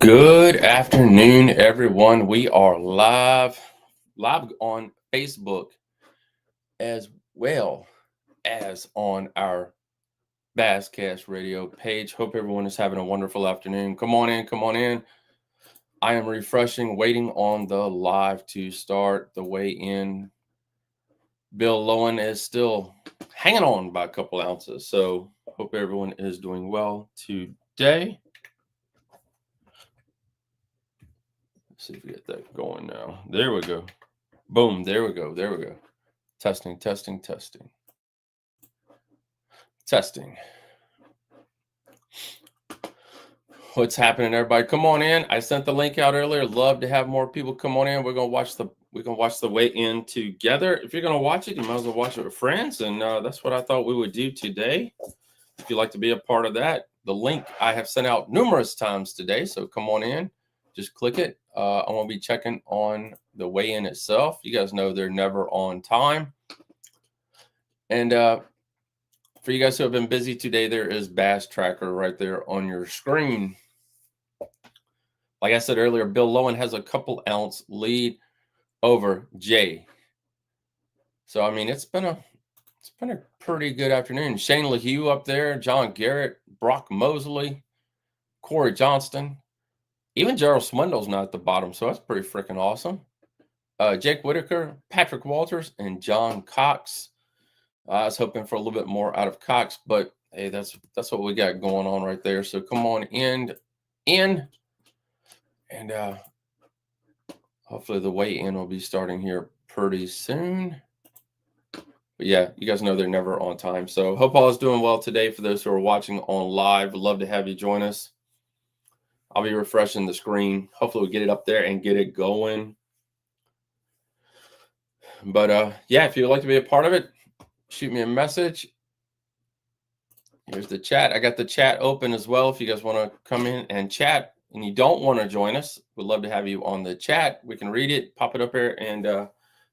Good afternoon, everyone. We are live on Facebook as well as on our Basscast radio page. Hope everyone is having a wonderful afternoon. Come on in, come on in. I am refreshing, waiting on the live to start. The weigh-in. Bill Lowen is still hanging on by a couple ounces. So hope everyone is doing well today. Let's see if we get that going now. There we go. Boom. There we go. There we go. Testing, testing, testing. Testing. What's happening, everybody? Come on in. I sent the link out earlier. Love to have more people come on in. We're gonna watch the weigh-in together. If you're gonna watch it, you might as well watch it with friends. And that's what I thought we would do today. If you'd like to be a part of that, the link I have sent out numerous times today. So come on in. Just click it. I'm gonna be checking on the weigh-in itself. You guys know they're never on time. And for you guys who have been busy today, there is Bass Tracker right there on your screen. Like I said earlier, Bill Lowen has a couple ounce lead over Jay. So I mean, it's been a pretty good afternoon. Shane LaHue up there, John Garrett, Brock Mosley, Corey Johnston, even Gerald Swindle's not at the bottom, so that's pretty freaking awesome. Jake Whitaker, Patrick Walters, and John Cox. I was hoping for a little bit more out of Cox, but hey, that's what we got going on right there. So come on in, and hopefully the weigh-in will be starting here pretty soon. But yeah, you guys know they're never on time. So hope all is doing well today. For those who are watching on live, would love to have you join us. I'll be refreshing the screen. Hopefully we'll get it up there and get it going. But yeah, if you'd like to be a part of it, shoot me a message. Here's the chat. I got the chat open as well. If you guys want to come in and chat and you don't want to join us, we'd love to have you on the chat. We can read it, pop it up here, and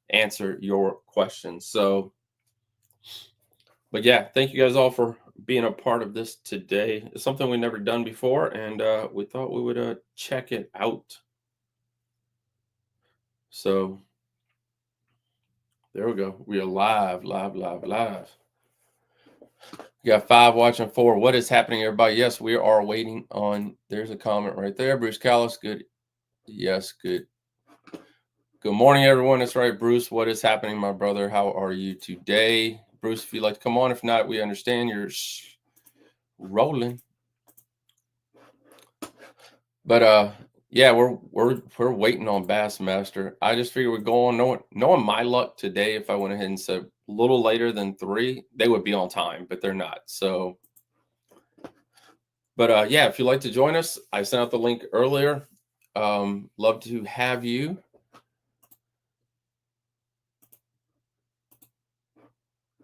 answer your questions. So, but yeah, thank you guys all for being a part of this today. It's something we've never done before, and we thought we would check it out. So there we go. We are live. We got 5 watching 4. What is happening, everybody? Yes, we are waiting on. There's a comment right there. Bruce Callis, good. Yes, good. Good morning, everyone. That's right, Bruce. What is happening, my brother? How are you today? Bruce, if you'd like to come on. If not, we understand you're rolling. But yeah, we're waiting on Bassmaster. I just figured we'd go on. Knowing my luck today, if I went ahead and said a little later than 3, they would be on time, but they're not. So, but yeah, if you'd like to join us, I sent out the link earlier. Love to have you.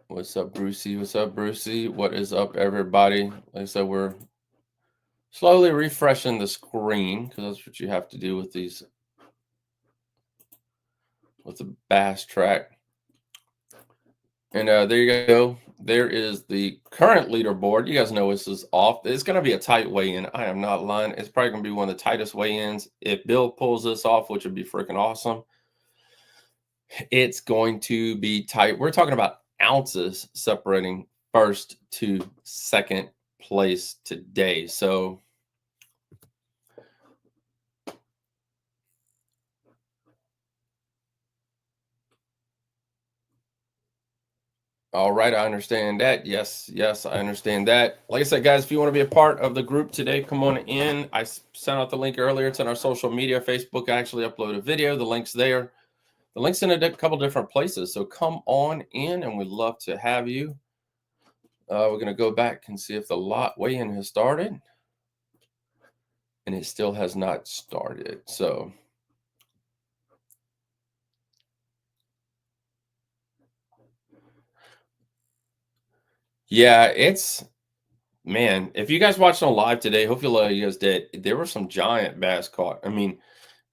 What's up, Brucey? What's up, Brucey? What is up, everybody? Like I said, we're slowly refreshing the screen because that's what you have to do with these, with the Bass Track. And there you go. There is the current leaderboard. You guys know this is off. It's going to be a tight weigh-in. I am not lying. It's probably going to be one of the tightest weigh-ins. If Bill pulls this off, which would be freaking awesome, it's going to be tight. We're talking about ounces separating first to second place today. So all right, I understand that. Yes, I understand that. Like I said, guys, if you want to be a part of the group today, come on in. I sent out the link earlier. It's on our social media, Facebook. I actually uploaded a video. The link's there. The link's in a couple different places. So come on in, and we'd love to have you. We're going to go back and see if the lot weigh-in has started. And it still has not started. So yeah, man, if you guys watched on live today, hopefully you guys did. There were some giant bass caught. I mean,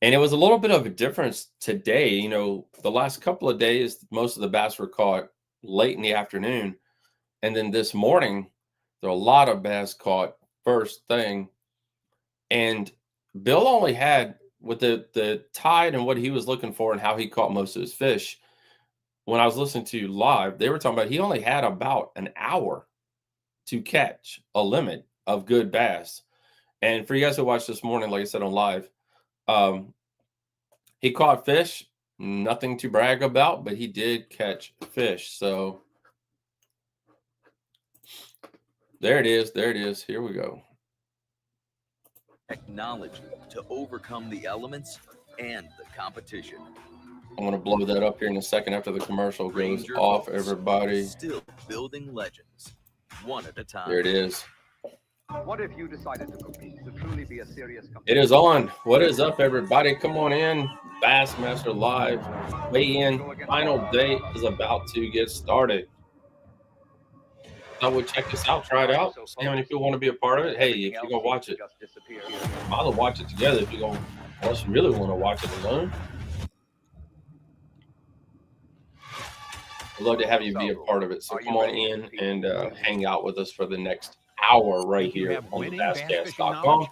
and it was a little bit of a difference today. You know, the last couple of days, most of the bass were caught late in the afternoon. And then this morning, there are a lot of bass caught first thing. And Bill only had with the tide and what he was looking for and how he caught most of his fish. When I was listening to you live, they were talking about he only had about an hour to catch a limit of good bass. And for you guys who watched this morning, like I said on live, he caught fish, nothing to brag about, but he did catch fish. So there it is. There it is. Here we go. Technology to overcome the elements and the competition. I'm going to blow that up here in a second after the commercial goes off, everybody. Still building legends, one at a time. There it is. What if you decided to compete, to truly be a serious competitor? It is on. What is up, everybody? Come on in. Bassmaster Live. Weigh in. Final day is about to get started. So we'll check this out. Try it out. See how many people want to be a part of it. Hey, if you're going to watch it, I'll watch it together if you're going to, unless you really want to watch it alone. I'd love to have you be a part of it. So come on in and hang out with us for the next hour right here on the basscast.com,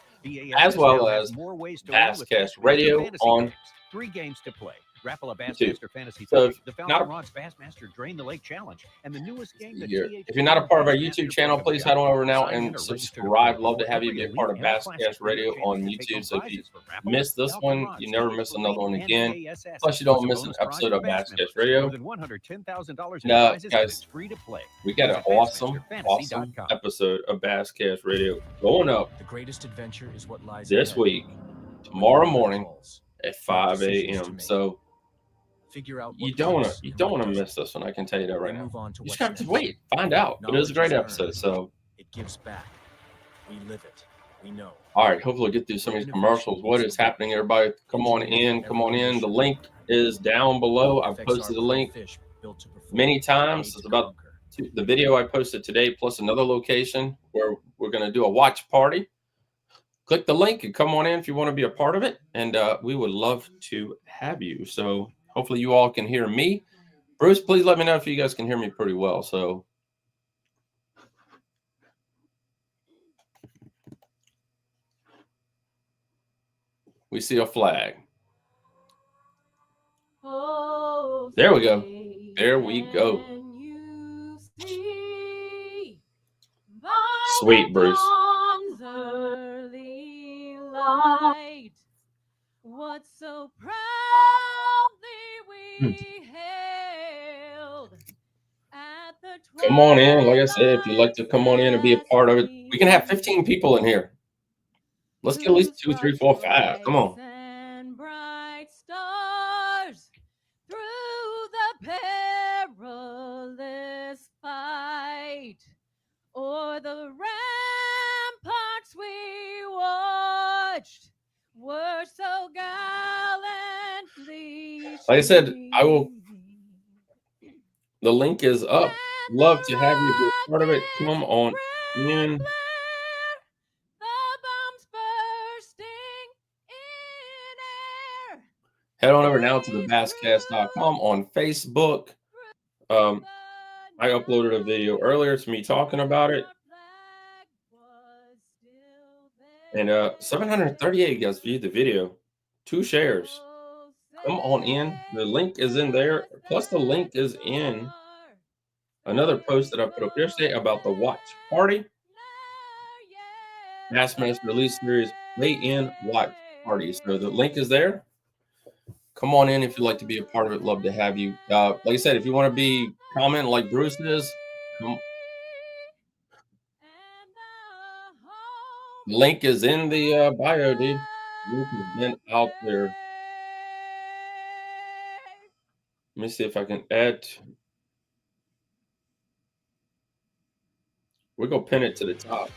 as well as Basscast Radio on 3 games to play. Raffle a YouTube. Bassmaster Fantasy So Fish, the Falcon Rods Bassmaster Drain the Lake Challenge, and the newest game, the if you're not a part of our YouTube channel, please head on over now and subscribe. Love to have you be a part of Basscast Radio on YouTube. So if you miss this one, you never miss another one again. Plus, you don't miss an episode of Basscast Radio. Now, guys, we got an awesome episode of Basscast Radio going up The greatest adventure is what lies this ahead. week, tomorrow morning at 5 a.m. So Figure out you don't want to miss this one. I can tell you that right now. You just have to wait, find out. But it was a great episode. So it gives back. We live it. We know. all right, hopefully we'll get through some of these commercials. What is happening, everybody? Come on in. Come on in. The link is down below. I've posted the link many times. It's about the video I posted today, plus another location where we're going to do a watch party. Click the link and come on in if you want to be a part of it. And we would love to have you. So hopefully you all can hear me. Bruce, please let me know if you guys can hear me pretty well. So we see a flag. There we go. There we go. Sweet, Bruce. What so proudly we hailed at the Come on in. Like I said, if you'd like to come on in and be a part of it, we can have 15 people in here. Let's get at least 2, 3, 4, 5. Come on. And bright stars through the perilous fight, o'er the ramparts we watched were so gallantly. Like I said, I will. The link is up. Love to have you be a part of it. Come on in. Head on over now to the basscast.com on Facebook. I uploaded a video earlier. It's me talking about it. And 738 guys viewed the video. 2 shares. Come on in. The link is in there. Plus the link is in another post that I put up yesterday about the watch party. Bassmaster Release Series weigh-in watch party. So the link is there. Come on in if you'd like to be a part of it. Love to have you. Like I said, if you want to be commenting like Bruce is, the link is in the bio, dude. Link has been out there. Let me see if I can add. We're going to pin it to the top.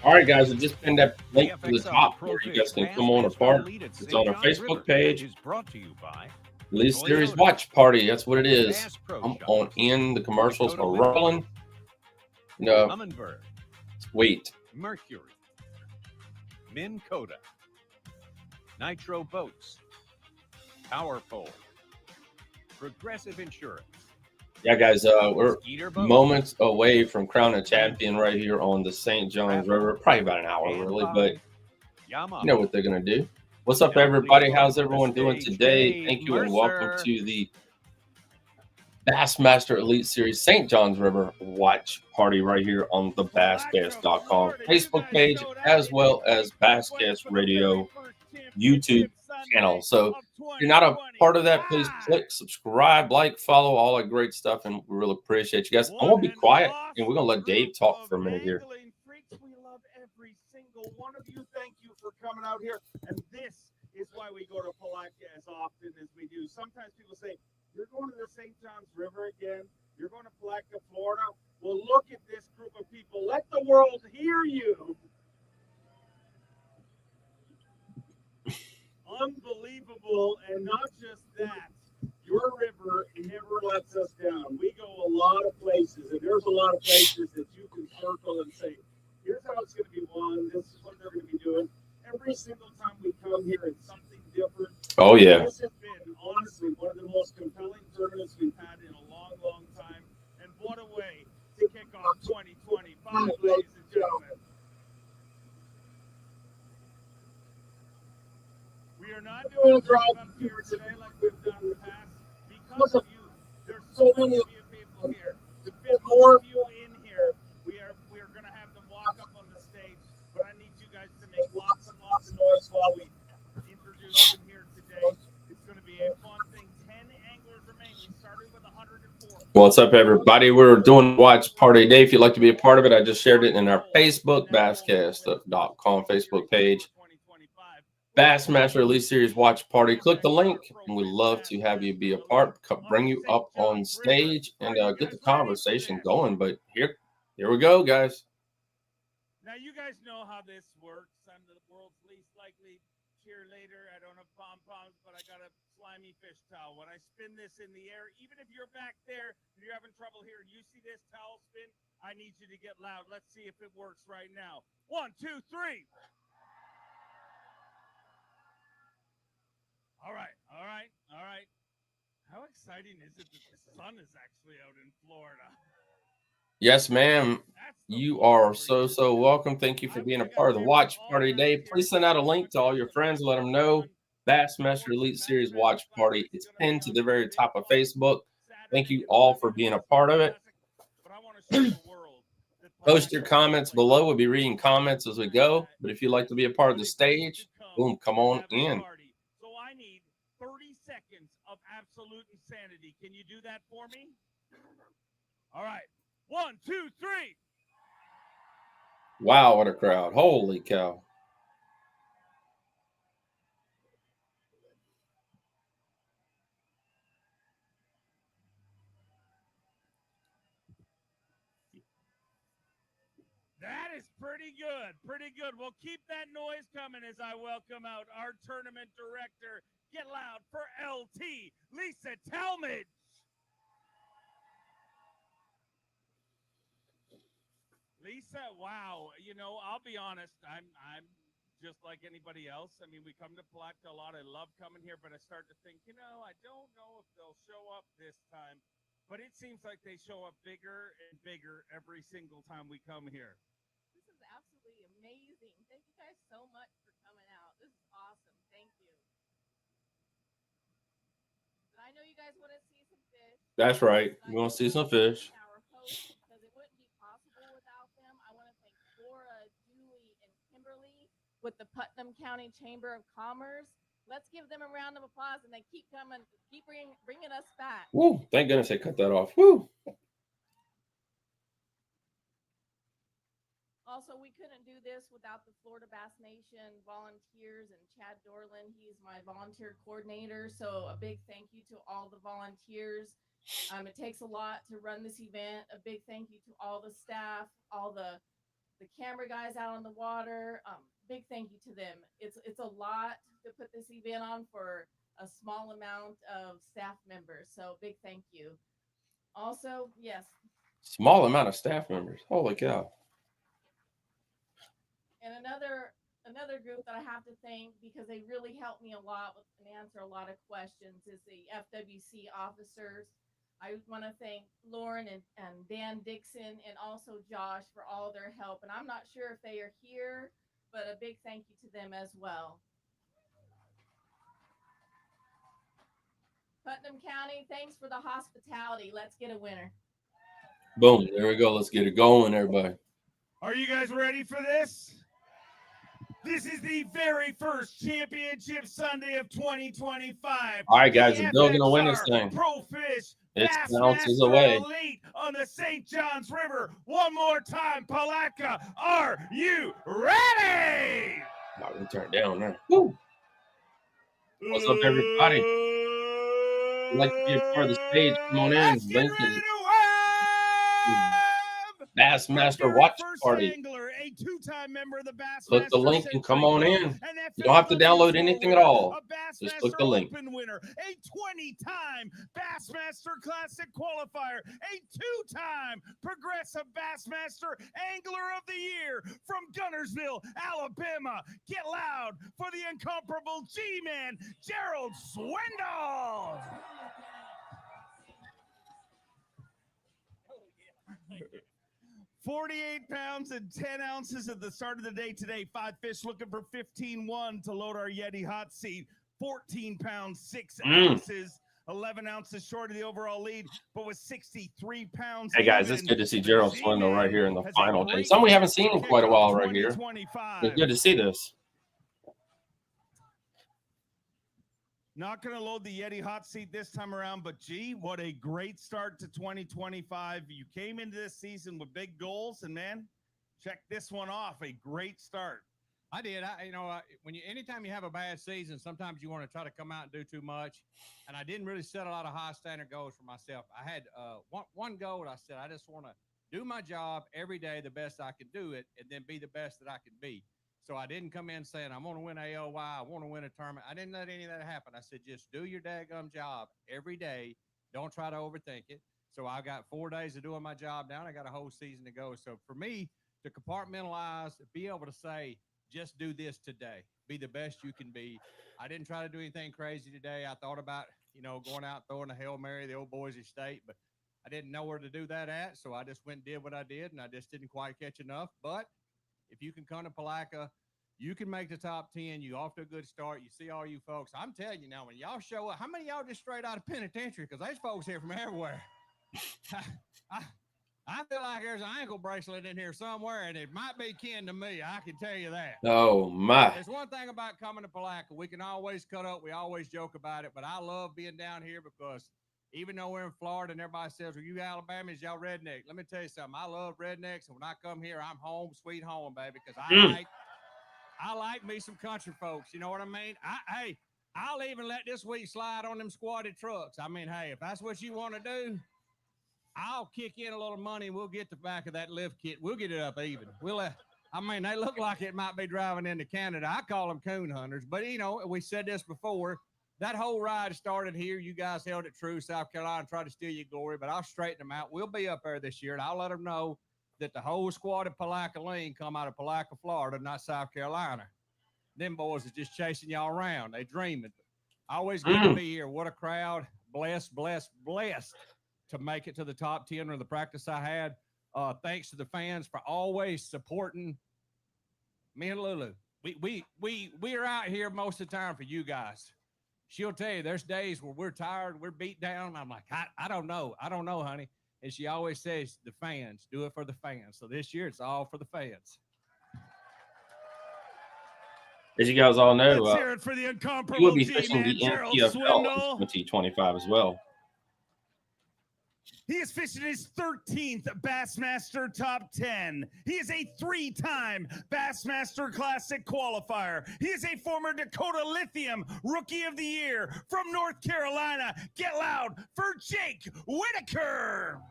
All right, guys, I just pinned that link to the top where you guys can come on apart. It's on our Facebook page. Release Series Watch Party. That's what it is. I'm on in. The commercials are rolling. No. Wait. Mercury, Minn Kota, Nitro Boats, Powerpole, Progressive Insurance. Yeah, guys, we're moments away from crowning a champion right here on the St. Johns River. Probably about an hour, really, but Yamaha. You know what they're gonna do. What's up, Now everybody? please How's welcome to the everyone doing stage, today? Dave Thank you, and welcome Mercer. to the Bassmaster Elite Series St. Johns River Watch Party right here on the basscast.com Facebook page, as well as Basscast Radio YouTube channel. So if you're not a part of that, please click subscribe, like, follow, all that great stuff, and we really appreciate you guys. I'm gonna be quiet and we're gonna let Dave talk for a minute here. Freaks, we love every single one of you. Thank you for coming out here. And this is why we go to Palatka as often as we do. Sometimes people say, you're going to the St. Johns River again? You're going to Palatka, Florida? Well, look at this group of people. Let the world hear you. Unbelievable. And not just that, your river never lets us down. We go a lot of places, and there's a lot of places that you can circle and say, here's how it's going to be won. This is what they're going to be doing. Every single time we come here, it's something different. Oh yeah. This has been, honestly, one of the most compelling tournaments we've had in a long, long time. And what a way to kick off 2025, ladies and gentlemen. We are not doing a drive up here today like we've done in the past because of you. There's so many of you people here. To fit more of you in here, we are going to have them walk up on the stage. But I need you guys to make lots and lots of noise while we introduce them here today. It's going to be a fun thing. 10 anglers remain. We started with 104. What's up, everybody? We're doing Watch Party Day. If you'd like to be a part of it, I just shared it in our Facebook, basscast.com Facebook page. Bassmaster Elite Series Watch Party. Click the link, and we'd love to have you be a part. Bring you up on stage and get the conversation going. But here we go, guys. Now you guys know how this works. I'm the world's least likely cheerleader. I don't have pom-poms, but I got a slimy fish towel. When I spin this in the air, even if you're back there and you're having trouble here and you see this towel spin, I need you to get loud. Let's see if it works right now. 1, 2, 3. All right. How exciting is it that the sun is actually out in Florida? Yes, ma'am. You are so welcome. Thank you for being a part of the Watch Party Day. Please send out a link to all your friends. Let them know Bassmaster Elite Series Watch Party. It's pinned to the very top of Facebook. Thank you all for being a part of it. Post your comments below. We'll be reading comments as we go. But if you'd like to be a part of the stage, boom, come on in. So I need 30 seconds of absolute insanity. Can you do that for me? All right. 1, 2, 3. Wow, what a crowd. Holy cow. That is pretty good. Pretty good. Well, keep that noise coming as I welcome out our tournament director. Get loud for LT, Lisa Talmadge. Lisa, wow. You know, I'll be honest. I'm just like anybody else. I mean, we come to Palatka a lot. I love coming here, but I start to think, I don't know if they'll show up this time. But it seems like they show up bigger and bigger every single time we come here. This is absolutely amazing. Thank you guys so much for coming out. This is awesome. Thank you. But I know you guys want to see some fish. That's right. We want to see some fish. Our hosts, because it wouldn't be possible without them. I want to thank Laura, Julie, and Kimberly with the Putnam County Chamber of Commerce. Let's give them a round of applause, and they keep coming, keep bringing us back. Woo! Thank goodness they cut that off. Woo! Also, we couldn't do this without the Florida Bass Nation volunteers and Chad Dorland. He's my volunteer coordinator. So a big thank you to all the volunteers. It takes a lot to run this event. A big thank you to all the staff, all the camera guys out on the water. Big thank you to them. It's a lot to put this event on for a small amount of staff members. So big thank you. Also, yes. Small amount of staff members. Holy cow. And another group that I have to thank because they really helped me a lot and answer a lot of questions is the FWC officers. I want to thank Lauren and Dan Dixon and also Josh for all their help. And I'm not sure if they are here, but a big thank you to them as well. Putnam County, thanks for the hospitality. Let's get a winner. Boom. There we go. Let's get it going, everybody. Are you guys ready for this? This is the very first championship Sunday of 2025. All right, guys. If Bill gonna win this thing, Pro Fish it's Bassmaster ounces away. Elite on the St. Johns River. One more time, Palatka. Are you ready? I'm gonna turn it down now. Woo. What's up, everybody? If you'd like to be a part of the stage, come on in. Let's get Link ready is to wave! Bassmaster Watch Party. Angler, a two-time member of the Bassmaster Click the link and come on in. An You don't have to download FFW anything at winner, all. a Just click the Bassmaster link. Open winner, a 20-time Bassmaster Classic qualifier, a two-time Progressive Bassmaster Angler of the Year from Gunnersville, Alabama. Get loud for the incomparable G-Man, Gerald Swindle. 48 pounds and 10 ounces at the start of the day today. 5 fish looking for 15-1 to load our Yeti hot seat. 14 pounds, 6 ounces, 11 ounces short of the overall lead, but with 63 pounds. Hey, guys, it's good to see Gerald Swindle right here in the final day. Some we haven't seen in quite a while right here. It's good to see this. Not going to load the Yeti hot seat this time around, but gee, what a great start to 2025. You came into this season with big goals, and man, check this one off. A great start. I did. Anytime you have a bad season, sometimes you want to try to come out and do too much. And I didn't really set a lot of high standard goals for myself. I had one goal that I said, I just want to do my job every day the best I can do it, and then be the best that I can be. So I didn't come in saying, I'm going to win AOY, I want to win a tournament. I didn't let any of that happen. I said, just do your daggum job every day. Don't try to overthink it. So I got 4 days of doing my job now, and I got a whole season to go. So for me to compartmentalize, be able to say, just do this today. Be the best you can be. I didn't try to do anything crazy today. I thought about, going out throwing a Hail Mary, the old Boise State, but I didn't know where to do that at. So I just went and did what I did, and I just didn't quite catch enough. But if you can come to Palatka, you can make the top 10. You off to a good start. You see all you folks. I'm telling you now, when y'all show up, how many of y'all just straight out of penitentiary? Because there's folks here from everywhere. I feel like there's an ankle bracelet in here somewhere, and it might be kin to me. I can tell you that. Oh, my. There's one thing about coming to Palatka. We can always cut up. We always joke about it, but I love being down here because even though we're in Florida and everybody says, well, you Alabamians, y'all redneck. Let me tell you something. I love rednecks, and when I come here, I'm home, sweet home, baby, because I like me some country folks. You know what I mean? I'll even let this week slide on them squatted trucks. I mean, hey, if that's what you want to do, I'll kick in a little money and we'll get the back of that lift kit. We'll get it up even. They look like it might be driving into Canada. I call them coon hunters, but we said this before. That whole ride started here. You guys held it true. South Carolina tried to steal your glory, but I'll straighten them out. We'll be up there this year, and I'll let them know that the whole squad of Palatka Lean come out of Palatka, Florida, not South Carolina. Them boys are just chasing y'all around. They dreaming. Always good to be here. What a crowd. Blessed to make it to the top 10 of the practice I had. Thanks to the fans for always supporting me and Lulu. We are out here most of the time for you guys. She'll tell you there's days where we're tired, we're beat down. I'm like, I don't know, honey. And she always says, the fans, do it for the fans. So this year, it's all for the fans. As you guys all know, Let's hear it for the incomparable you will be fishing the Gerald NPFL Swindle. in 2025 as well. He is fishing his 13th Bassmaster Top 10. He is a 3-time Bassmaster Classic qualifier. He is a former Dakota Lithium Rookie of the Year from North Carolina. Get loud for Jake Whitaker.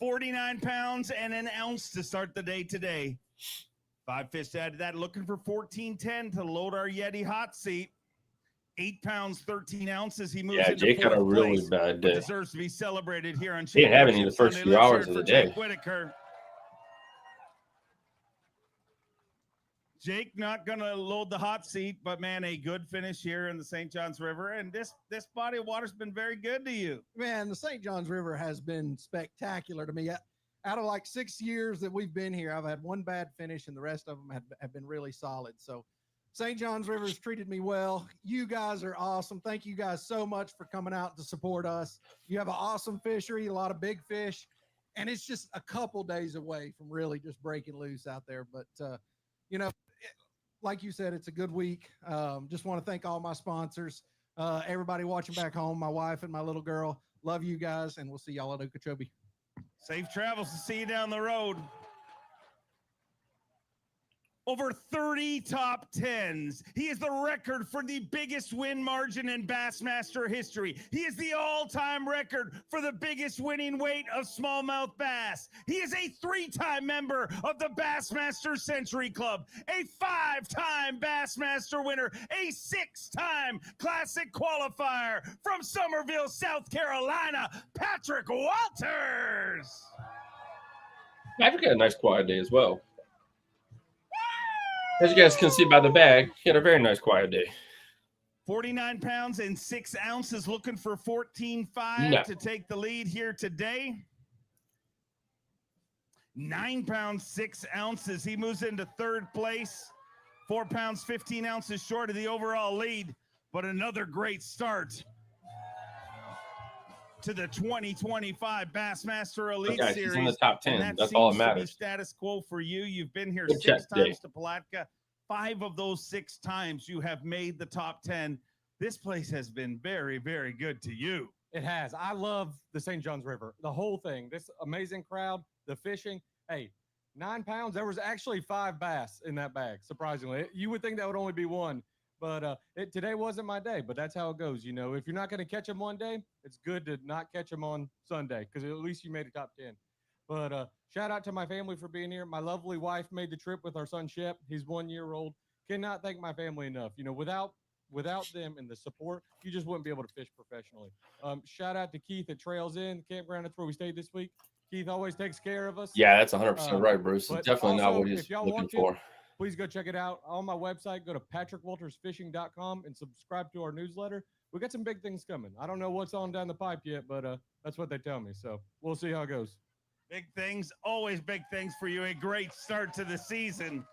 49 pounds and an ounce to start the day today. 5 fish to add to that, looking for 14-10 to load our Yeti hot seat. 8 pounds, 13 ounces. He moves into Jake had a really bad day. Deserves to be celebrated here on He didn't have any the first few hours of the day. Whitaker. Jake not gonna load the hot seat, but man, a good finish here in the St. Johns River, and this body of water's been very good to you. Man, the St. Johns River has been spectacular to me. Out of like 6 years that we've been here, I've had one bad finish, and the rest of them have been really solid. So St. Johns River has treated me well. You guys are awesome. Thank you guys so much for coming out to support us. You have an awesome fishery, a lot of big fish, and it's just a couple days away from really just breaking loose out there. But, you know, like you said, it's a good week. Just want to thank all my sponsors, everybody watching back home, my wife and my little girl. Love you guys, and we'll see y'all at Okeechobee. Safe travels to see you down the road. Over 30 top 10s. He is the record for the biggest win margin in Bassmaster history. He is the all-time record for the biggest winning weight of smallmouth bass. He is a 3-time member of the Bassmaster Century Club, a 5-time Bassmaster winner, a 6-time Classic qualifier from Somerville, South Carolina, Patrick Walters. Patrick had a nice quiet day as well. As you guys can see by the bag, he had a very nice quiet day. 49 pounds and 6 ounces, looking for 14.5 to take the lead here today. 9 pounds, 6 ounces. He moves into third place. 4 pounds, 15 ounces short of the overall lead, but another great start to the 2025 Bassmaster Elite guys, Series. he's in the top 10. And That's all that seems to be matters. status quo for you. You've been here Good 6 check, Jay. times to Palatka. 5 of those 6 times you have made the top 10. This place has been very, very good to you. It has. I love the St. Johns River, the whole thing. This amazing crowd, the fishing. Hey, 9 pounds. There was actually 5 bass in that bag. Surprisingly, you would think that would only be 1. But today wasn't my day, but that's how it goes. You know, if you're not going to catch them one day, it's good to not catch them on Sunday because at least you made a top 10. But shout out to my family for being here. My lovely wife made the trip with our son, Shep. He's 1 year old. Cannot thank my family enough. You know, without them and the support, you just wouldn't be able to fish professionally. Shout out to Keith at Trails Inn, the campground. That's where we stayed this week. Keith always takes care of us. Yeah, that's 100% right, Bruce. It's but definitely not also, what he's if y'all looking want to, for. Please go check it out on my website. Go to patrickwaltersfishing.com and subscribe to our newsletter. We got some big things coming. I don't know what's on down the pipe yet, but that's what they tell me. So we'll see how it goes. Big things, always big things for you. A great start to the season.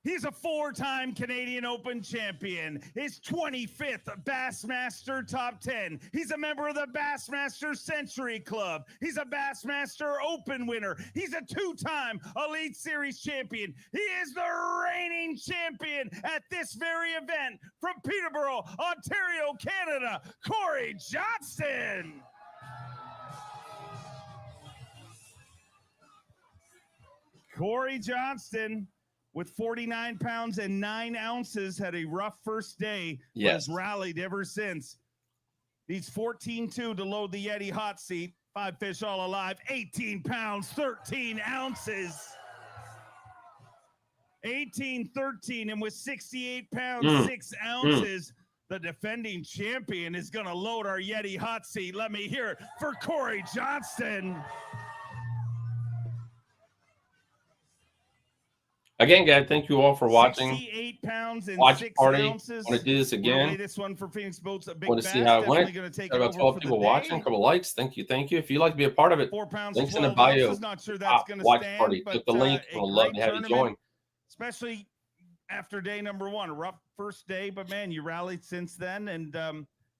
He's a 4-time Canadian Open champion, his 25th Bassmaster Top 10. He's a member of the Bassmaster Century Club. He's a Bassmaster Open winner. He's a 2-time Elite Series champion. He is the reigning champion at this very event from Peterborough, Ontario, Canada, Corey Johnston. Corey Johnston, with 49 pounds and 9 ounces, had a rough first day, but has rallied ever since. Needs 14.2 to load the Yeti hot seat. 5 fish all alive, 18 pounds, 13 ounces. 18-13, and with 68 pounds, 6 ounces, the defending champion is going to load our Yeti hot seat. Let me hear it for Corey Johnston. Again, guys, thank you all for watching. 68 pounds and Watch 6 party. ounces. Want to do this again? This one for Phoenix Boats, a big Want to see bass, how it went? definitely gonna take Got it about over 12 for the people day. watching. A couple likes. Thank you. Thank you. If you'd like to be a part of it, 4 pounds, links in the 12 bio. ounces. Not sure that's going to Watch stand, party. but Click the link. a We'd love great to have you tournament, join. especially after day number 1. A rough first day, but man, you rallied since then, and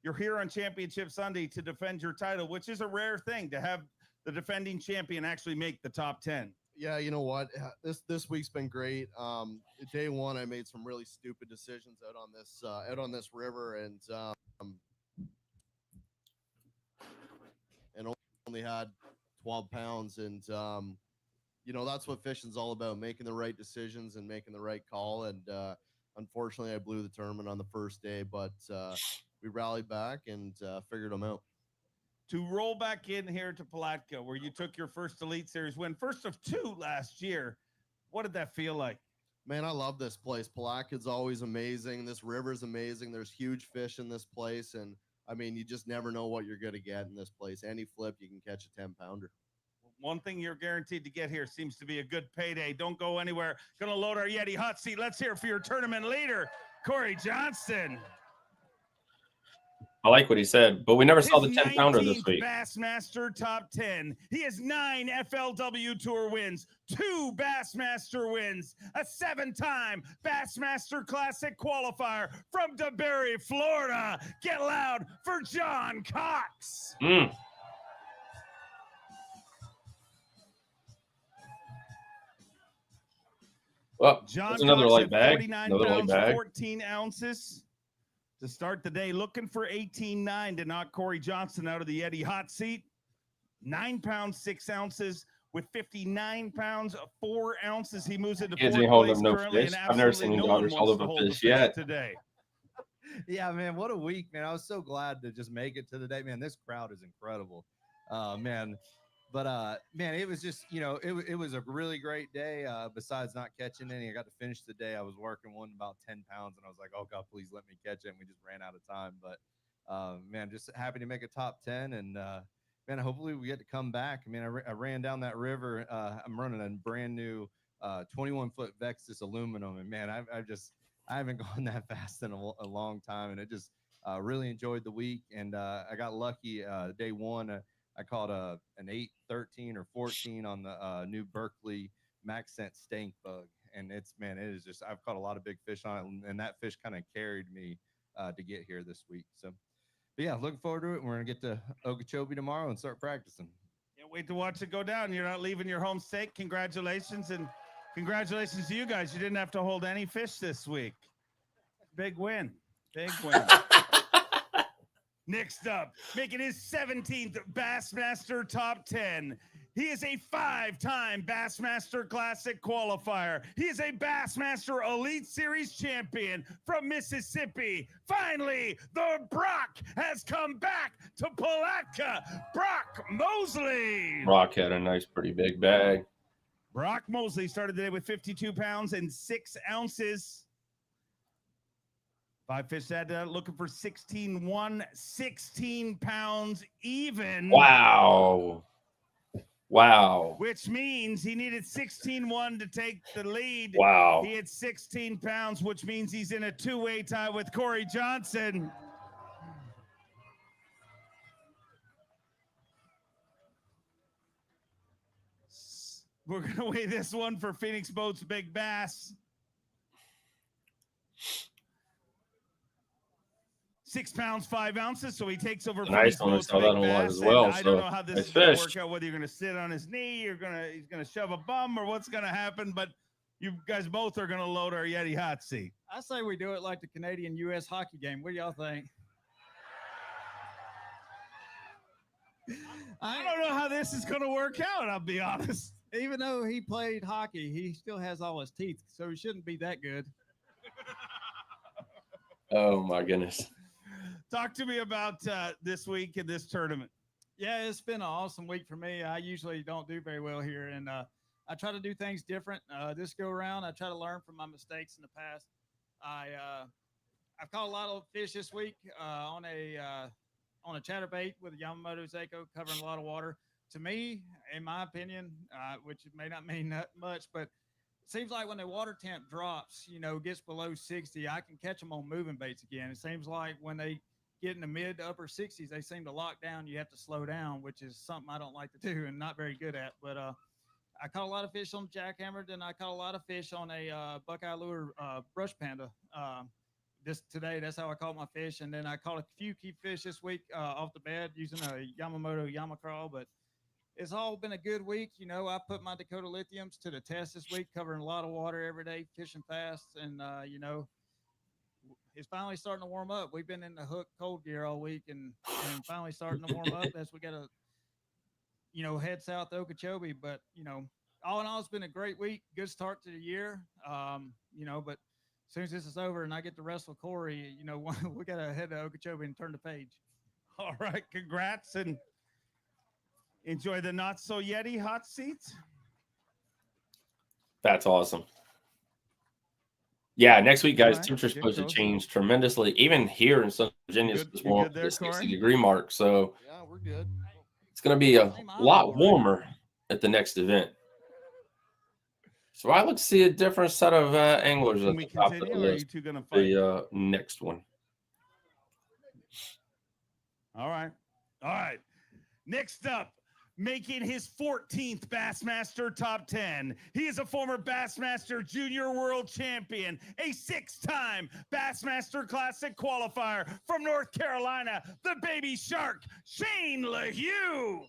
you're here on Championship Sunday to defend your title, which is a rare thing to have the defending champion actually make the top 10. Yeah, you know what? This week's been great. Day 1, I made some really stupid decisions out on this river, and only had 12 pounds. And you know, that's what fishing's all about: making the right decisions and making the right call. And unfortunately, I blew the tournament on the first day, but we rallied back and figured them out. To roll back in here to Palatka, where you took your first Elite Series win, first of 2 last year. What did that feel like? Man, I love this place. Palatka's always amazing. This river's amazing. There's huge fish in this place. And, I mean, you just never know what you're going to get in this place. Any flip, you can catch a 10-pounder. one thing you're guaranteed to get here seems to be a good payday. Don't go anywhere. Going to load our Yeti hot seat. Let's hear it for your tournament leader, Corey Johnston. I like what he said, but we never saw the His 10-pounder this 19th week. Bassmaster top 10. He has 9 FLW Tour wins, 2 Bassmaster wins, a 7-time Bassmaster Classic qualifier from DeBerry, Florida. Get loud for John Cox. Well, John that's another Cox light at bag. 49 Another light pounds, bag. 14 ounces to start the day. Looking for 18.9 to knock Corey Johnston out of the Yeti hot seat. 9 pounds, 6 ounces with 59 pounds, 4 ounces. He moves into Kids fourth ain't holding place up no currently, fish. and I've never absolutely seen no your one daughters wants hold to up a hold the fish fish yet. today. Yeah, man, what a week, man. I was so glad to just make it to the day. Man, this crowd is incredible. Man. But man, it was just, it was a really great day. Besides not catching any, I got to finish the day. I was working one about 10 pounds, and I was like, oh God, please let me catch it. And we just ran out of time. But man, just happy to make a top 10, and man, hopefully we get to come back. I mean, I ran down that river. I'm running a brand new 21-foot Vexus aluminum, and man, I haven't gone that fast in a long time, and it just really enjoyed the week. And I got lucky day one. I caught an 8, 13, or 14 on the new Berkeley Max Scent Stank Bug. And it is just, I've caught a lot of big fish on it, and that fish kind of carried me to get here this week. So, but yeah, looking forward to it. We're going to get to Okeechobee tomorrow and start practicing. Can't wait to watch it go down. You're not leaving your home state. Congratulations, and congratulations to you guys. You didn't have to hold any fish this week. Big win. Big win. Next up, making his 17th Bassmaster top 10. He is a 5-time Bassmaster Classic qualifier. He is a Bassmaster Elite Series champion from Mississippi. Finally, the Brock has come back to Palatka. Brock Mosley. Brock had a nice, pretty big bag. Brock Mosley started the day with 52 pounds and 6 ounces. 5 fish that looking for 16-1, 16 pounds even. Wow. Which means he needed 16-1 to take the lead. Wow. He had 16 pounds, which means he's in a 2-way tie with Corey Johnson. We're going to weigh this one for Phoenix Boats Big Bass. 6 pounds, 5 ounces, so he takes over. Nice one. I saw that on live as well. I don't know how this nice is going to fish. work out. Whether you're going to sit on his knee, he's going to shove a bum, or what's going to happen. But you guys both are going to load our Yeti hot seat. I say we do it like the Canadian-U.S. hockey game. What do y'all think? I don't know how this is going to work out. I'll be honest. Even though he played hockey, he still has all his teeth, so he shouldn't be that good. Oh my goodness. Talk to me about this week in this tournament. Yeah, it's been an awesome week for me. I usually don't do very well here, and I try to do things different. This go around, I try to learn from my mistakes in the past. I've caught a lot of fish this week on a chatterbait with a Yamamoto Seiko, covering a lot of water. To me, in my opinion, which may not mean that much, but it seems like when the water temp drops, gets below 60, I can catch them on moving baits again. It seems like when they get in the mid to upper 60s, they seem to lock down. You have to slow down, which is something I don't like to do and not very good at. But I caught a lot of fish on jackhammer, and I caught a lot of fish on a Buckeye Lure brush panda. Today, that's how I caught my fish. And then I caught a few key fish this week off the bed using a Yamamoto Yamacrawl, but it's all been a good week. I put my Dakota Lithiums to the test this week, covering a lot of water every day, fishing fast. And, it's finally starting to warm up. We've been in the hook cold gear all week and finally starting to warm up as we got to, head south to Okeechobee. But, all in all, it's been a great week. Good start to the year. But as soon as this is over and I get to wrestle Corey, we got to head to Okeechobee and turn the page. All right. Congrats and enjoy the Not So Yeti hot seats. That's awesome. Yeah, next week, guys, All right. temperature's Good supposed to coach. change tremendously. Even here in Southern Virginia, it's You supposed to warm good up there, to the Corey? 60-degree mark. So Yeah, we're good. it's going to be a lot warmer at the next event. So I look to see a different set of anglers Can at we the top of the continue, or are you list. two going to fight? The next one. All right. All right. Next up, making his 14th Bassmaster Top 10. He is a former Bassmaster Junior World Champion, a 6-time Bassmaster Classic qualifier from North Carolina, the Baby Shark, Shane LaHue.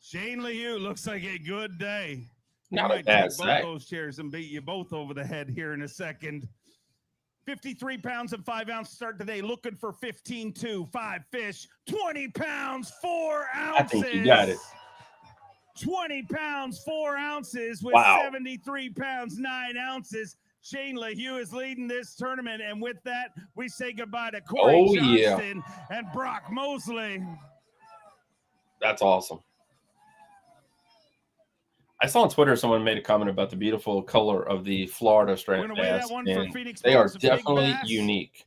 Shane LaHue looks like a good day. He Not a might bad take both sight. those chairs and beat you both over the head here in a second. 53 pounds and 5 ounces start today, looking for 15-2, 5 fish, 20 pounds, 4 ounces. I think you got it. 20 pounds, 4 ounces with Wow. 73 pounds, 9 ounces. Shane LaHue is leading this tournament. And with that, we say goodbye to Corey Oh, yeah. Johnston and Brock Mosley. That's awesome. I saw on Twitter someone made a comment about the beautiful color of the Florida striped We're gonna weigh that bass, one for and Phoenix they are Boats, a big definitely bass. unique.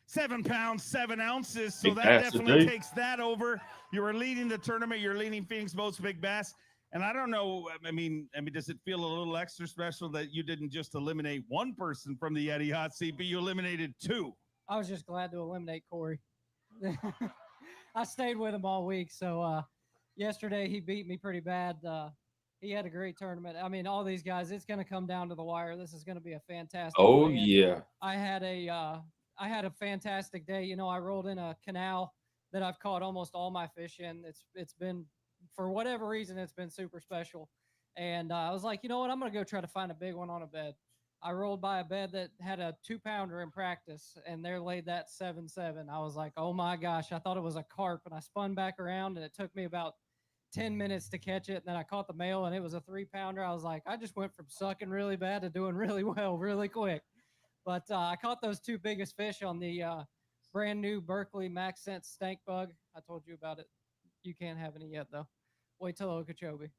7 pounds, 7 ounces. So Big that bass definitely today. takes that over. You are leading the tournament. You're leading Phoenix Boats Big Bass. And I don't know. I mean, does it feel a little extra special that you didn't just eliminate one person from the Yeti hot seat, but you eliminated 2? I was just glad to eliminate Corey. I stayed with him all week. So yesterday he beat me pretty bad. He had a great tournament. I mean, all these guys, it's going to come down to the wire. This is going to be a fantastic Oh, weigh-in. yeah. I had a fantastic day. You know, I rolled in a canal that I've caught almost all my fish in. It's been, for whatever reason, it's been super special. And I was like, you know what? I'm going to go try to find a big one on a bed. I rolled by a bed that had a 2-pounder in practice, and they laid that 7.7. I was like, oh my gosh, I thought it was a carp, and I spun back around, and it took me about 10 minutes to catch it. And then I caught the male, and it was a 3-pounder. I was like, I just went from sucking really bad to doing really well really quick. But I caught those 2 biggest fish on the brand new Berkeley Max Sense Stank Bug. I told you about it. You can't have any yet, though. Wait till Okeechobee.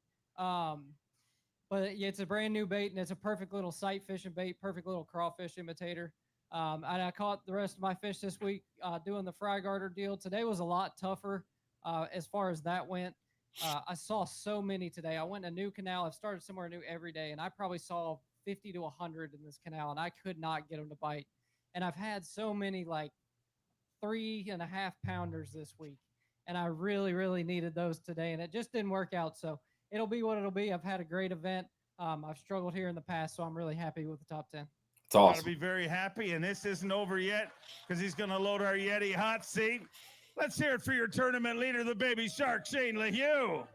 But yeah, it's a brand new bait, and it's a perfect little sight fishing bait, perfect little crawfish imitator. And I caught the rest of my fish this week doing the fry garter deal. Today was a lot tougher as far as that went. I saw so many today. I went in a new canal. I've started somewhere new every day, and I probably saw 50 to 100 in this canal, and I could not get them to bite. And I've had so many like 3.5-pounders this week, and I really, really needed those today, and it just didn't work out. So it'll be what it'll be. I've had a great event. I've struggled here in the past, so I'm really happy with the top 10. It's awesome. Gotta be very happy, and this isn't over yet because he's gonna load our Yeti hot seat. Let's hear it for your tournament leader, the Baby Shark, Shane LaHue.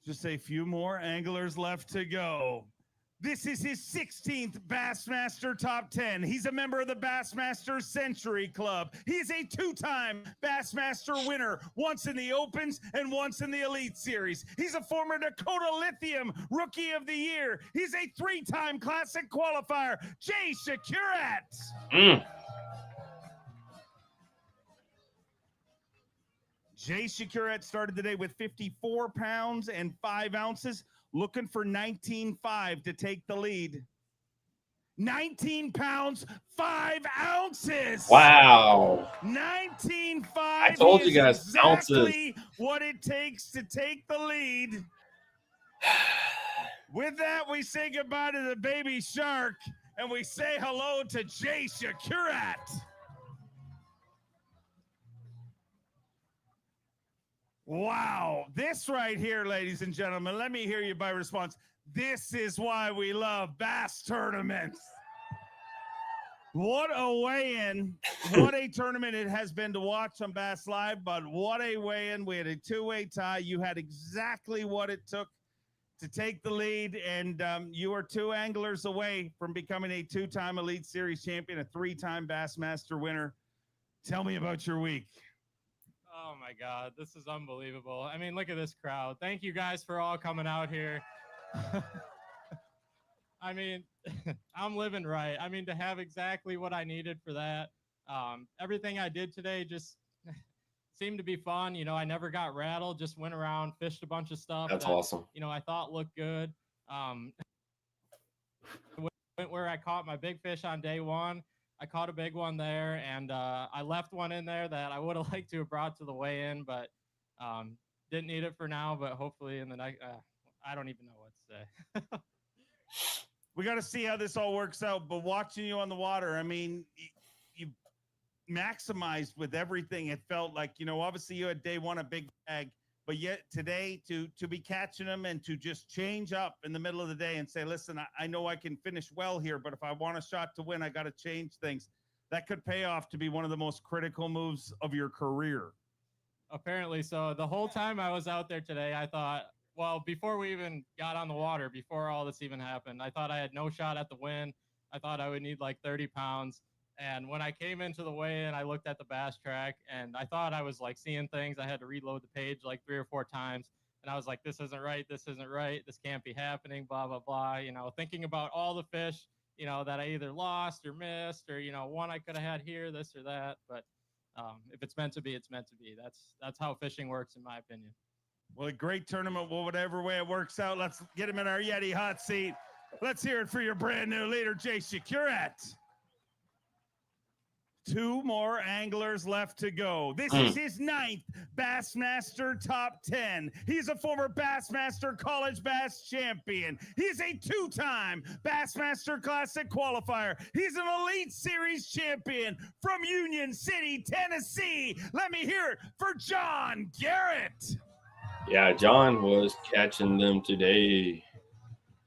Just a few more anglers left to go. This is his 16th Bassmaster Top 10. He's a member of the Bassmaster Century Club. He's a 2-time Bassmaster winner, once in the Opens and once in the Elite Series. He's a former Dakota Lithium Rookie of the Year. He's a 3-time Classic qualifier, Jay Shakurat. Jay Shakurat started the day with 54 pounds and 5 ounces, looking for 19.5 to take the lead. 19 pounds, 5 ounces. Wow. 19.5. I told you guys, exactly what it takes to take the lead. With that, we say goodbye to the Baby Shark, and we say hello to Jay Shakurat. Wow. This right here, ladies and gentlemen, let me hear you by response. This is why we love bass tournaments. What a weigh-in. What a tournament it has been to watch on Bass Live, but what a weigh-in. We had a 2-way tie. You had exactly what it took to take the lead, and you are 2 anglers away from becoming a 2-time Elite Series champion, a 3-time Bassmaster winner. Tell me about your week. Oh my God, this is unbelievable. I mean, look at this crowd. Thank you guys for all coming out here. I mean, I'm living right. I mean, to have exactly what I needed for that. Everything I did today just seemed to be fun. You know, I never got rattled, just went around, fished a bunch of stuff. That's that, awesome. You know, I thought looked good. Went where I I caught my big fish on day one. I caught a big one there, and I left one in there that I would have liked to have brought to the weigh-in, but didn't need it for now. But hopefully in the next, I don't even know what to say. We got to see how this all works out. But watching you on the water, I mean, you maximized with everything. It felt like, you know, obviously you had day one a big bag, but yet today to be catching them and to just change up in the middle of the day and say, listen, I know I can finish well here, but if I want a shot to win, I got to change things. That could pay off to be one of the most critical moves of your career. Apparently so. The whole time I was out there today, I thought, well, before we even got on the water, before all this even happened, I thought I had no shot at the win. I thought I would need like 30 pounds. And when I came into the weigh-in, I looked at the bass track and I thought I was like seeing things. I had to reload the page like 3 or 4 times. And I was like, this isn't right. This isn't right. This can't be happening, blah, blah, blah. You know, thinking about all the fish, you know, that I either lost or missed, or, you know, one I could have had here, this or that. But if it's meant to be, it's meant to be. That's how fishing works, in my opinion. Well, a great tournament. Well, whatever way it works out, let's get him in our Yeti hot seat. Let's hear it for your brand new leader, Jay Shakurat. 2 more anglers left to go. This is his 9th Bassmaster Top 10. He's a former Bassmaster College Bass champion. He's a 2-time Bassmaster Classic qualifier. He's an Elite Series champion from Union City, Tennessee. Let me hear it for John Garrett. Yeah, John was catching them today.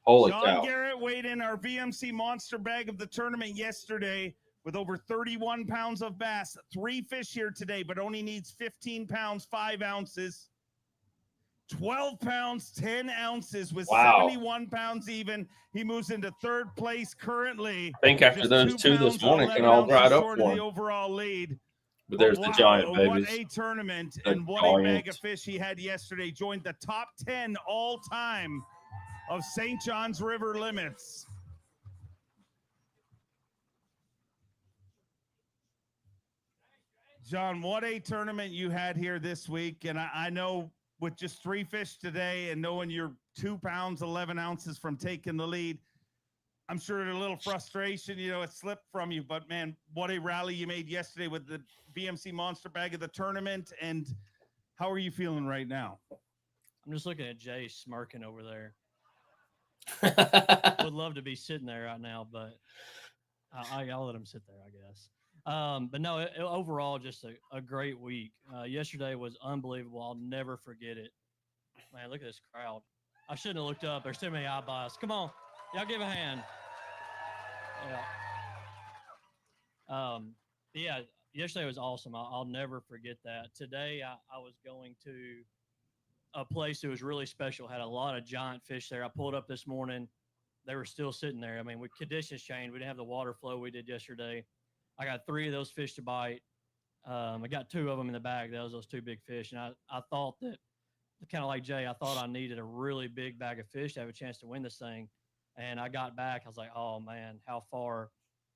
Holy John cow. Garrett weighed in our VMC monster bag of the tournament yesterday with over 31 pounds of bass. 3 fish here today, but only needs 15 pounds, 5 ounces. 12 pounds, 10 ounces with 71 pounds even. He moves into 3rd place currently. I think after those 2 this morning can all ride up for the him. overall lead. But there's the giant babies. What a tournament The and what a bag giant. of fish he had yesterday. Joined the top 10 all time of St. Johns River limits. John, what a tournament you had here this week. And I know with just 3 fish today and knowing you're 2 pounds, 11 ounces from taking the lead, I'm sure a little frustration, you know, it slipped from you. But, man, what a rally you made yesterday with the BMC Monster Bag of the tournament. And how are you feeling right now? I'm just looking at Jay smirking over there. Would love to be sitting there right now, but I'll let him sit there, I guess. But no, overall, just a great week. Yesterday was unbelievable. I'll never forget it. Man, look at this crowd. I shouldn't have looked up. There's too many eyeballs. Come on. Y'all give a hand. Yeah. Yesterday was awesome. I'll never forget that. Today, I was going to a place that was really special, had a lot of giant fish there. I pulled up this morning. They were still sitting there. I mean, with conditions changed, we didn't have the water flow we did yesterday. I got 3 of those fish to bite. I got 2 of them in the bag. That was those 2 big fish. And I thought that, kind of like Jay, I thought I needed a really big bag of fish to have a chance to win this thing. And I got back. I was like, oh, man, how far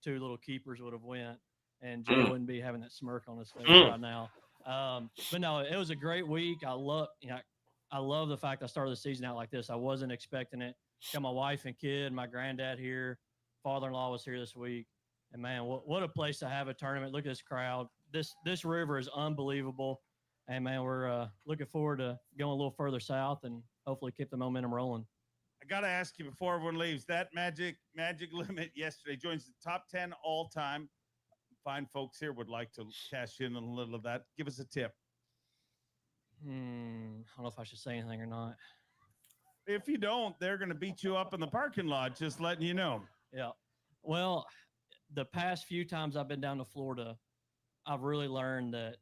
2 little keepers would have went. And Jay wouldn't be having that smirk on his face right now. But no, it was a great week. I love the fact I started the season out like this. I wasn't expecting it. Got my wife and kid, my granddad here. Father-in-law was here this week. And, man, what a place to have a tournament. Look at this crowd. This river is unbelievable. And, man, we're looking forward to going a little further south and hopefully keep the momentum rolling. I got to ask you before everyone leaves, that magic limit yesterday joins the top 10 all time. Fine folks here would like to cash in on a little of that. Give us a tip. I don't know if I should say anything or not. If you don't, they're going to beat you up in the parking lot, just letting you know. Yeah. Well, the past few times I've been down to Florida, I've really learned that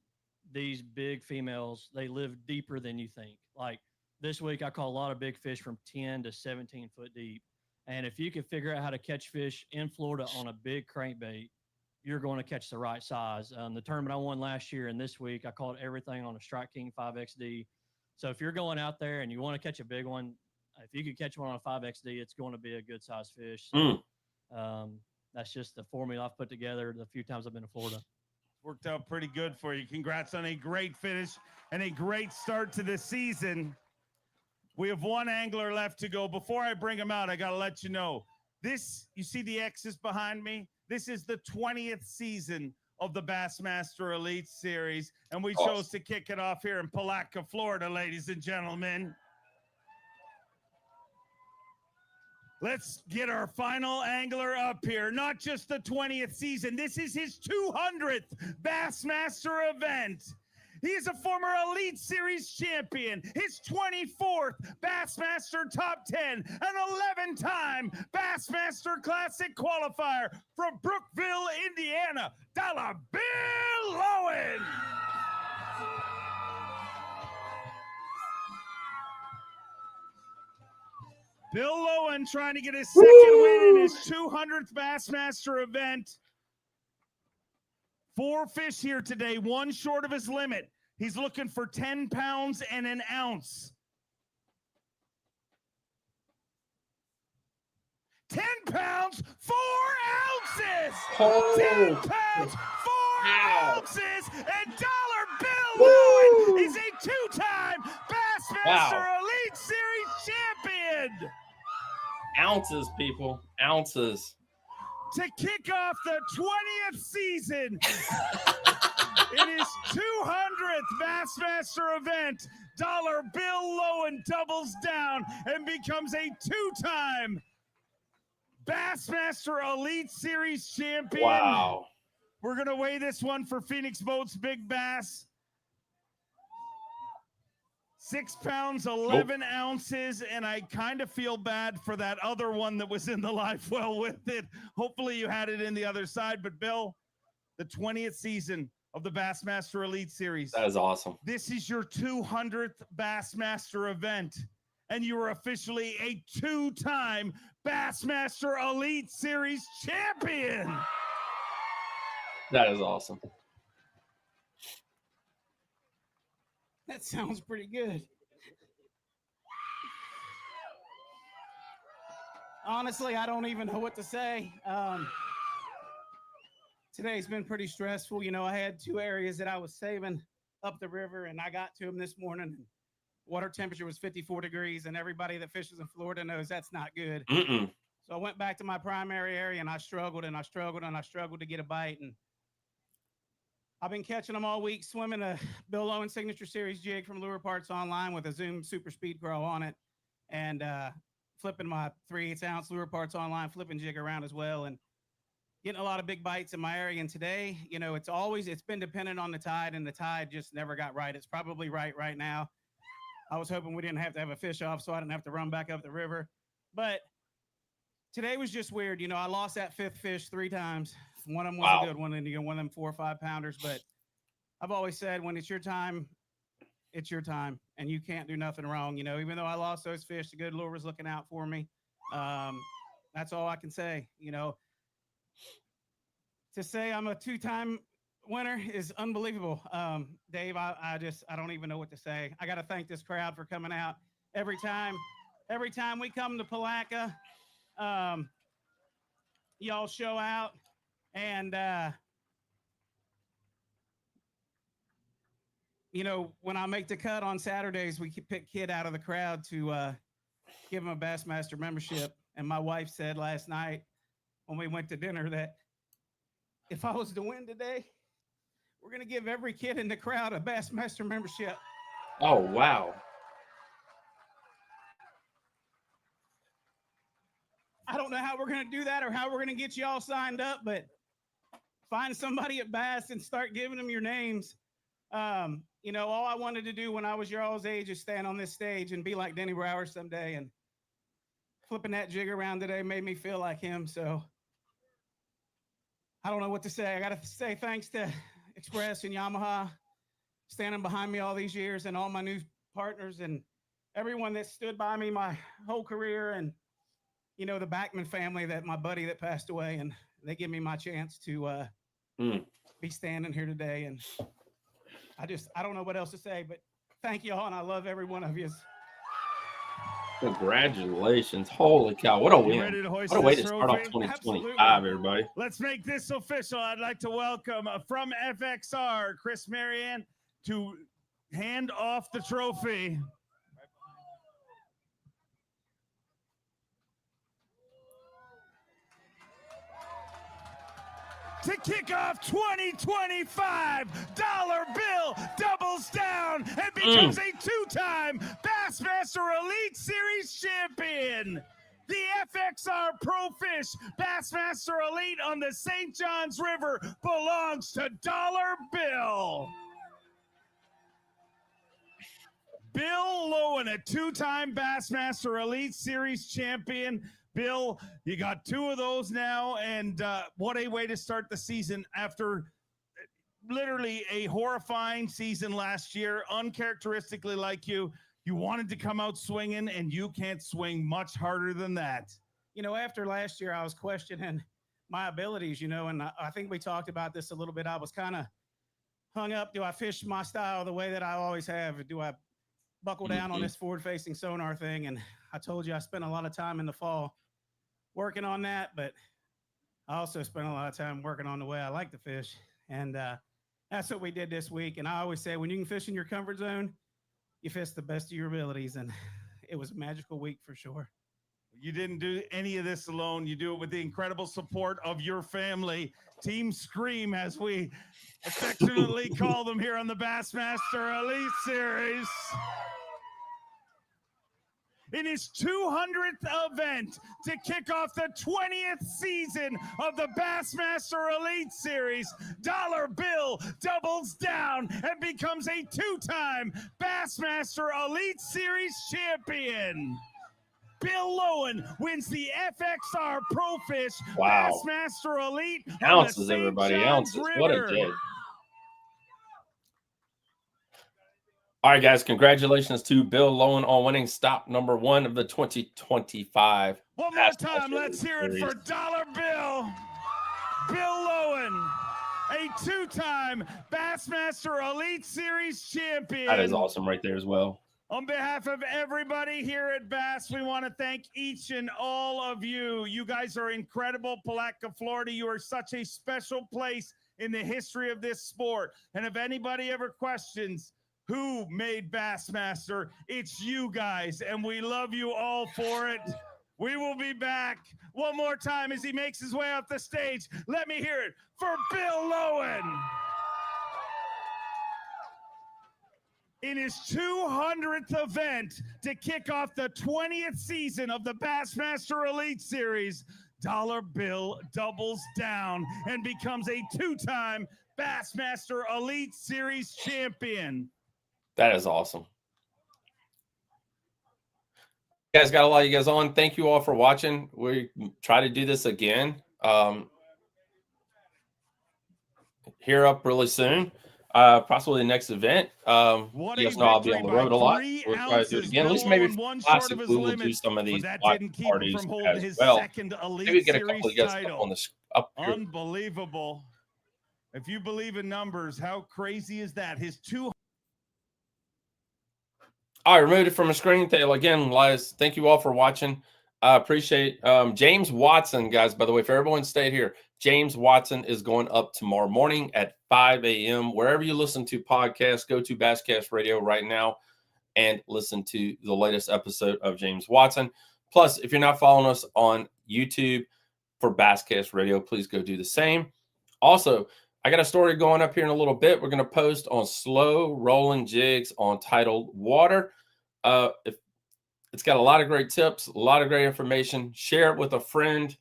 these big females, they live deeper than you think. Like this week, I caught a lot of big fish from 10 to 17 foot deep. And if you can figure out how to catch fish in Florida on a big crankbait, you're going to catch the right size. The tournament I won last year and this week, I caught everything on a Strike King 5XD. So if you're going out there and you want to catch a big one, if you could catch one on a 5XD, it's going to be a good size fish. So, that's just the formula I've put together the few times I've been to Florida. Worked out pretty good for you. Congrats on a great finish and a great start to the season. We have 1 angler left to go. Before I bring him out, I got to let you know, This, you see the X's behind me? This is the 20th season of the Bassmaster Elite Series, and we chose to kick it off here in Palatka, Florida, ladies and gentlemen. Let's get our final angler up here. Not just the 20th season. This is his 200th Bassmaster event. He is a former Elite Series champion, his 24th Bassmaster Top 10, an 11-time Bassmaster Classic qualifier from Brookville, Indiana, Dollar Bill Lowen. Bill Lowen trying to get his second win in his 200th Bassmaster event. 4 fish here today, 1 short of his limit. He's looking for 10 pounds and an ounce. 10 pounds, 4 ounces! Oh. 10 pounds, 4 ounces! And Dollar Bill Lowen is a 2-time Bassmaster Elite Series champion! Ounces, people. Ounces. To kick off the 20th season in his 200th Bassmaster event, Dollar Bill Lowen doubles down and becomes a 2-time Bassmaster Elite Series champion. Wow. We're going to weigh this one for Phoenix Boats Big Bass. 6 pounds, 11 ounces, and I kind of feel bad for that other one that was in the live well with it. Hopefully you had it in the other side, but Bill, the 20th season of the Bassmaster Elite Series. That is awesome. This is your 200th Bassmaster event, and you are officially a 2-time Bassmaster Elite Series champion. That is awesome. That sounds pretty good. Honestly, I don't even know what to say. Today's been pretty stressful. You know, I had 2 areas that I was saving up the river, and I got to them this morning. Water temperature was 54 degrees, and everybody that fishes in Florida knows that's not good. So I went back to my primary area, and I struggled, and I struggled, and I struggled to get a bite. And I've been catching them all week, swimming a Bill Lowen Signature Series jig from Lure Parts Online with a Zoom Super Speed Grow on it, and flipping my 3/8 ounce Lure Parts Online flipping jig around as well, and getting a lot of big bites in my area. And today, you know, it's been dependent on the tide, and the tide just never got right. It's probably right now. I was hoping we didn't have to have a fish off, so I didn't have to run back up the river. But today was just weird. You know, I lost that 5th fish 3 times. One of them was a good one, and you know, one of them 4 or 5 pounders. But I've always said, when it's your time, and you can't do nothing wrong. You know, even though I lost those fish, the good lure was looking out for me. That's all I can say. You know, to say I'm a 2-time winner is unbelievable. Dave, I don't even know what to say. I got to thank this crowd for coming out every time we come to Palatka. Y'all show out. And, you know, when I make the cut on Saturdays, we pick Kid out of the crowd to give him a Bassmaster membership. And my wife said last night when we went to dinner that if I was to win today, we're going to give every kid in the crowd a Bassmaster membership. Oh, wow. I don't know how we're going to do that or how we're going to get you all signed up, but find somebody at Bass and start giving them your names. You know, all I wanted to do when I was your all's age is stand on this stage and be like Denny Brower someday. And flipping that jig around today made me feel like him. So I don't know what to say. I got to say thanks to Express and Yamaha standing behind me all these years, and all my new partners and everyone that stood by me my whole career. And, you know, the Backman family, that my buddy that passed away, and they give me my chance to be standing here today. And I don't know what else to say, but thank you all, and I love every one of you. Congratulations. Holy cow. What a win. Ready to hoist what a way this to start off trophy? 2025, everybody. Let's make this official. I'd like to welcome from FXR, Chris Marianne, to hand off the trophy. to kick off 2025. Dollar Bill doubles down and becomes a two-time Bassmaster Elite Series champion. The FXR Pro Fish Bassmaster Elite on the St. Johns River belongs to Dollar Bill. Bill Lowen, a two-time Bassmaster Elite Series champion. Bill, you got two of those now, and what a way to start the season after literally a horrifying season last year, uncharacteristically like you. You wanted to come out swinging, and you can't swing much harder than that. You know, after last year, I was questioning my abilities, you know, and I think we talked about this a little bit. I was kind of hung up. Do I fish my style the way that I always have? Do I buckle down on this forward-facing sonar thing? And I told you I spent a lot of time in the fall working on that, but I also spent a lot of time working on the way I like to fish. And that's what we did this week. And I always say, when you can fish in your comfort zone, you fish the best of your abilities. And it was a magical week for sure. You didn't do any of this alone. You do it with the incredible support of your family. Team Scream, as we affectionately call them here on the Bassmaster Elite Series. In his 200th event to kick off the 20th season of the Bassmaster Elite Series, Dollar Bill doubles down and becomes a two-time Bassmaster Elite Series champion. Bill Lowen wins the FXR Pro Fish Bassmaster Elite. Ounces, everybody. Ounces. What a day. All right, guys. Congratulations to Bill Lowen on winning stop number 1 of the 2025. One more time. Let's hear it for Dollar Bill. Bill Lowen, a two-time Bassmaster Elite Series champion. That is awesome right there as well. On behalf of everybody here at Bass, we want to thank each and all of you. You guys are incredible. Palatka, Florida, you are such a special place in the history of this sport. And if anybody ever questions who made Bassmaster, it's you guys, and we love you all for it. We will be back one more time as he makes his way off the stage. Let me hear it for Bill Lowen. In his 200th event to kick off the 20th season of the Bassmaster Elite Series, Dollar Bill doubles down and becomes a two-time Bassmaster Elite Series champion. That is awesome. You guys got a lot of you guys on. Thank you all for watching. We try to do this again here up really soon. Possibly the next event. You guys know I'll be on the road a lot. We'll try to do it again. At least maybe Classic, we will do some of these parties as well. Maybe get a couple of guys up on the up here. Unbelievable. If you believe in numbers, how crazy is that? His 200. I removed it from the screen. Again, Liz, thank you all for watching. I appreciate James Watson, guys. By the way, if everyone stayed here, James Watson is going up tomorrow morning at 5 a.m. Wherever you listen to podcasts, go to Basscast Radio right now and listen to the latest episode of James Watson. Plus, if you're not following us on YouTube for Basscast Radio, please go do the same. Also, I got a story going up here in a little bit. We're going to post on slow rolling jigs on tidal water. It's got a lot of great tips, a lot of great information. Share it with a friend.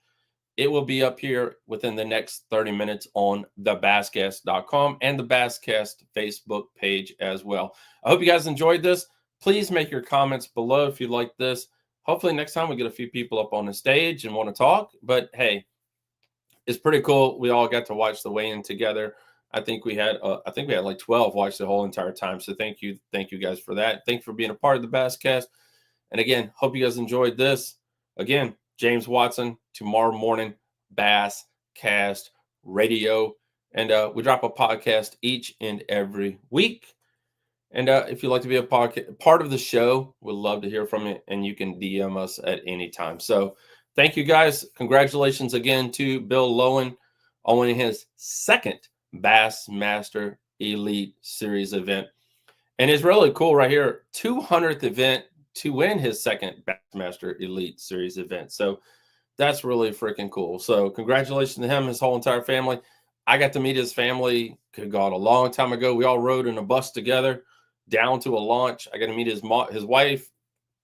It will be up here within the next 30 minutes on thebasscast.com and the Basscast Facebook page as well. I hope you guys enjoyed this. Please make your comments below if you like this. Hopefully next time we get a few people up on the stage and want to talk. But hey, it's pretty cool. We all got to watch the weigh-in together. I think we had like 12 watch the whole entire time. So thank you guys for that. Thank you for being a part of the Basscast. And again, hope you guys enjoyed this. Again, James Watson, tomorrow morning, Basscast Radio. And we drop a podcast each and every week. And if you'd like to be a part of the show, we'd love to hear from you. And you can DM us at any time. So thank you, guys. Congratulations again to Bill Lowen on winning his second Bassmaster Elite Series event. And it's really cool right here, 200th event to win his second Bassmaster Elite Series event. So that's really freaking cool. So congratulations to him, his whole entire family. I got to meet his family, good God, a long time ago. We all rode in a bus together down to a launch. I got to meet his wife.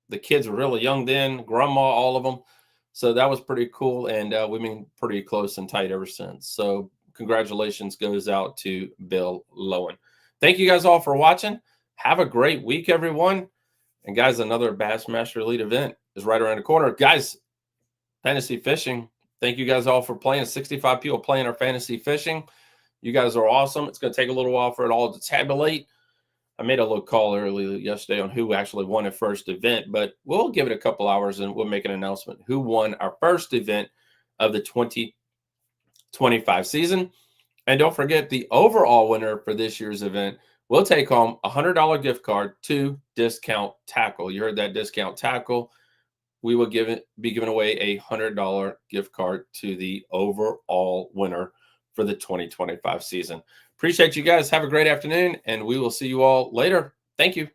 The kids were really young then, grandma, all of them. So that was pretty cool. And we've been pretty close and tight ever since. So congratulations goes out to Bill Lowen. Thank you guys all for watching. Have a great week, everyone. And guys, another Bassmaster Elite event is right around the corner. Guys, fantasy fishing. Thank you guys all for playing. 65 people playing our fantasy fishing. You guys are awesome. It's going to take a little while for it all to tabulate. I made a little call earlier yesterday on who actually won the first event, but we'll give it a couple hours and we'll make an announcement who won our first event of the 2025 season. And don't forget, the overall winner for this year's event will take home a $100 gift card to Discount Tackle. You heard that, Discount Tackle. We will be giving away a $100 gift card to the overall winner for the 2025 season. Appreciate you guys. Have a great afternoon, and we will see you all later. Thank you.